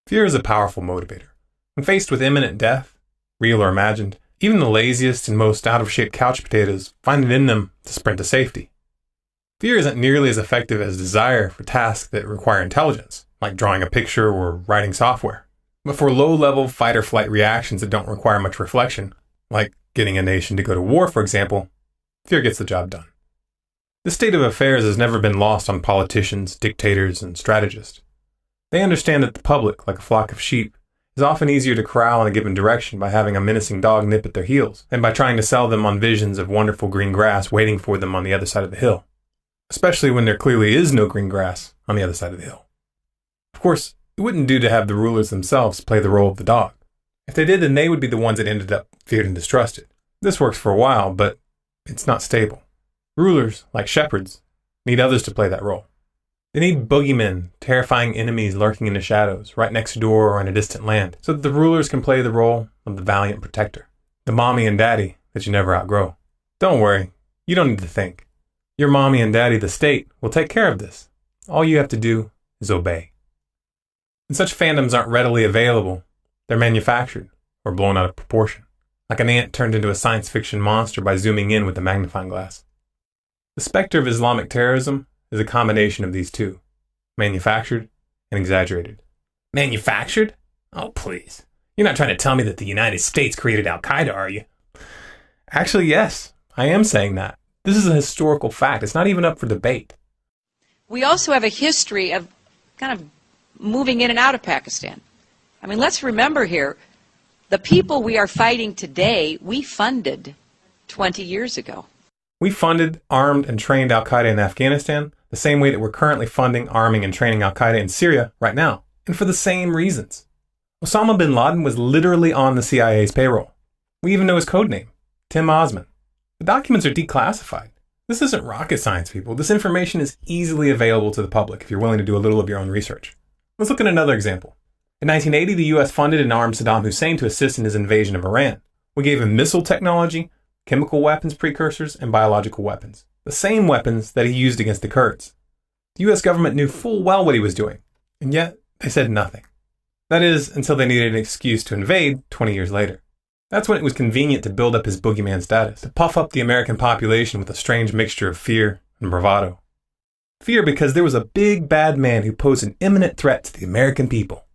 Fear is a powerful motivator. When faced with imminent death, real or imagined, even the laziest and most out-of-shape couch potatoes find it in them to sprint to safety. Fear isn't nearly as effective as desire for tasks that require intelligence, like drawing a picture or writing software. But for low-level fight-or-flight reactions that don't require much reflection, like getting a nation to go to war, for example, fear gets the job done. This state of affairs has never been lost on politicians, dictators, and strategists. They understand that the public, like a flock of sheep, is often easier to corral in a given direction by having a menacing dog nip at their heels than by trying to sell them on visions of wonderful green grass waiting for them on the other side of the hill. Especially when there clearly is no green grass on the other side of the hill. Of course, it wouldn't do to have the rulers themselves play the role of the dog. If they did, then they would be the ones that ended up feared and distrusted. This works for a while, but it's not stable. Rulers, like shepherds, need others to play that role. They need boogeymen, terrifying enemies lurking in the shadows, right next door or in a distant land, so that the rulers can play the role of the valiant protector, the mommy and daddy that you never outgrow. Don't worry, you don't need to think. Your mommy and daddy, the state, will take care of this. All you have to do is obey. And such phantoms aren't readily available. They're manufactured or blown out of proportion, like an ant turned into a science fiction monster by zooming in with a magnifying glass. The specter of Islamic terrorism is a combination of these two, manufactured and exaggerated. Manufactured? Oh, please. You're not trying to tell me that the United States created Al-Qaeda, are you? Actually, yes, I am saying that. This is a historical fact. It's not even up for debate. We also have a history of kind of moving in and out of Pakistan. I mean, let's remember here, the people we are fighting today, we funded 20 years ago. We funded, armed, and trained Al-Qaeda in Afghanistan the same way that we're currently funding, arming, and training Al-Qaeda in Syria right now, and for the same reasons. Osama bin Laden was literally on the CIA's payroll. We even know his code name, Tim Osman. The documents are declassified. This isn't rocket science, people. This information is easily available to the public if you're willing to do a little of your own research. Let's look at another example. In 1980, the U.S. funded and armed Saddam Hussein to assist in his invasion of Iran. We gave him missile technology, chemical weapons precursors, and biological weapons. The same weapons that he used against the Kurds. The U.S. government knew full well what he was doing, and yet they said nothing. That is, until they needed an excuse to invade 20 years later. That's when it was convenient to build up his boogeyman status, to puff up the American population with a strange mixture of fear and bravado. Fear because there was a big bad man who posed an imminent threat to the American people.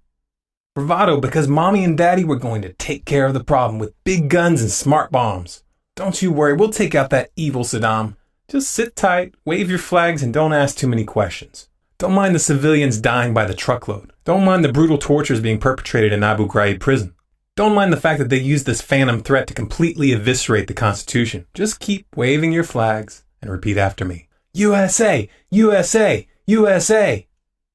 Bravado because mommy and daddy were going to take care of the problem with big guns and smart bombs. Don't you worry, we'll take out that evil Saddam. Just sit tight, wave your flags, and don't ask too many questions. Don't mind the civilians dying by the truckload. Don't mind the brutal tortures being perpetrated in Abu Ghraib prison. Don't mind the fact that they used this phantom threat to completely eviscerate the Constitution. Just keep waving your flags and repeat after me. USA! USA! USA!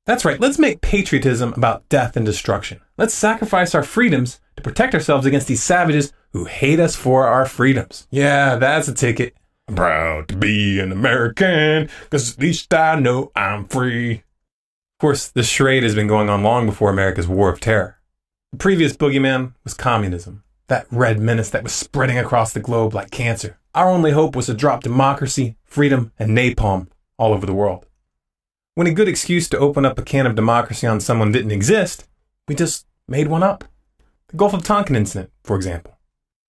That's right, let's make patriotism about death and destruction. Let's sacrifice our freedoms to protect ourselves against these savages who hate us for our freedoms. Yeah, that's a ticket. I'm proud to be an American, 'cause at least I know I'm free. Of course, this charade has been going on long before America's War of Terror. The previous boogeyman was communism, that red menace that was spreading across the globe like cancer. Our only hope was to drop democracy, freedom, and napalm all over the world. When a good excuse to open up a can of democracy on someone didn't exist, we just made one up. The Gulf of Tonkin incident, for example.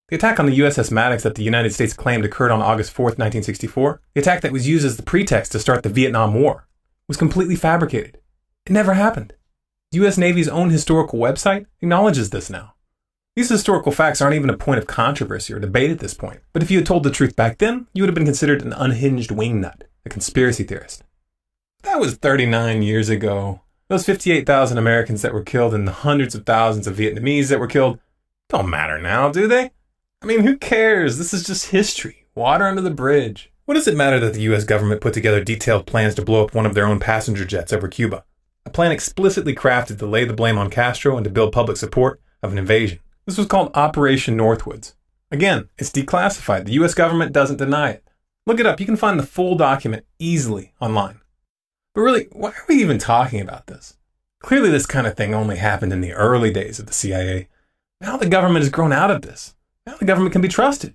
The attack on the USS Maddox that the United States claimed occurred on August 4th, 1964, the attack that was used as the pretext to start the Vietnam War, was completely fabricated. It never happened. The U.S. Navy's own historical website acknowledges this now. These historical facts aren't even a point of controversy or debate at this point, but if you had told the truth back then, you would have been considered an unhinged wingnut, a conspiracy theorist. That was 39 years ago. Those 58,000 Americans that were killed and the hundreds of thousands of Vietnamese that were killed don't matter now, do they? I mean, who cares? This is just history. Water under the bridge. What does it matter that the U.S. government put together detailed plans to blow up one of their own passenger jets over Cuba? A plan explicitly crafted to lay the blame on Castro and to build public support of an invasion. This was called Operation Northwoods. Again, it's declassified. The U.S. government doesn't deny it. Look it up. You can find the full document easily online. But really, why are we even talking about this? Clearly this kind of thing only happened in the early days of the CIA. Now the government has grown out of this. Now the government can be trusted.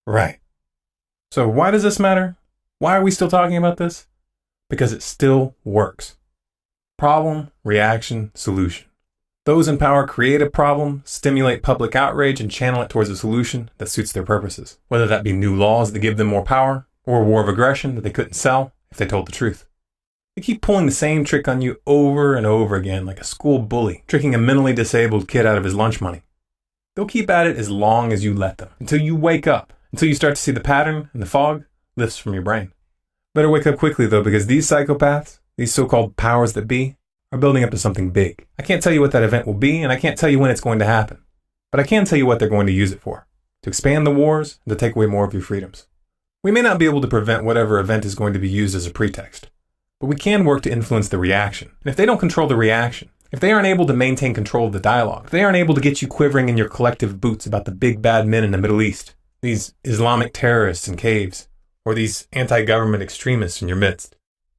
Right. So why does this matter? Why are we still talking about this? Because it still works. Problem, reaction, solution. Those in power create a problem, stimulate public outrage, and channel it towards a solution that suits their purposes, whether that be new laws that give them more power, or a war of aggression that they couldn't sell if they told the truth. They keep pulling the same trick on you over and over again, like a school bully, tricking a mentally disabled kid out of his lunch money. They'll keep at it as long as you let them, until you wake up, until you start to see the pattern and the fog lifts from your brain. Better wake up quickly though, because these psychopaths, these so-called powers that be, are building up to something big. I can't tell you what that event will be, and I can't tell you when it's going to happen. But I can tell you what they're going to use it for. To expand the wars, and to take away more of your freedoms. We may not be able to prevent whatever event is going to be used as a pretext, but we can work to influence the reaction. And if they don't control the reaction, if they aren't able to maintain control of the dialogue, if they aren't able to get you quivering in your collective boots about the big bad men in the Middle East, these Islamic terrorists in caves, or these anti-government extremists in your midst,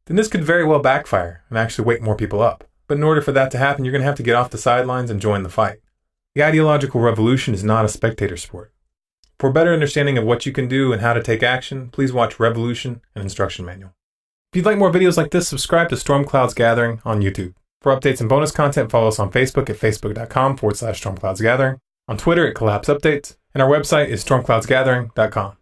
then this could very well backfire and actually wake more people up. But in order for that to happen, you're going to have to get off the sidelines and join the fight. The ideological revolution is not a spectator sport. For a better understanding of what you can do and how to take action, please watch Revolution and Instruction Manual. If you'd like more videos like this, subscribe to Storm Clouds Gathering on YouTube. For updates and bonus content, follow us on Facebook at facebook.com/StormCloudsGathering, on Twitter at Collapse Updates, and our website is stormcloudsgathering.com.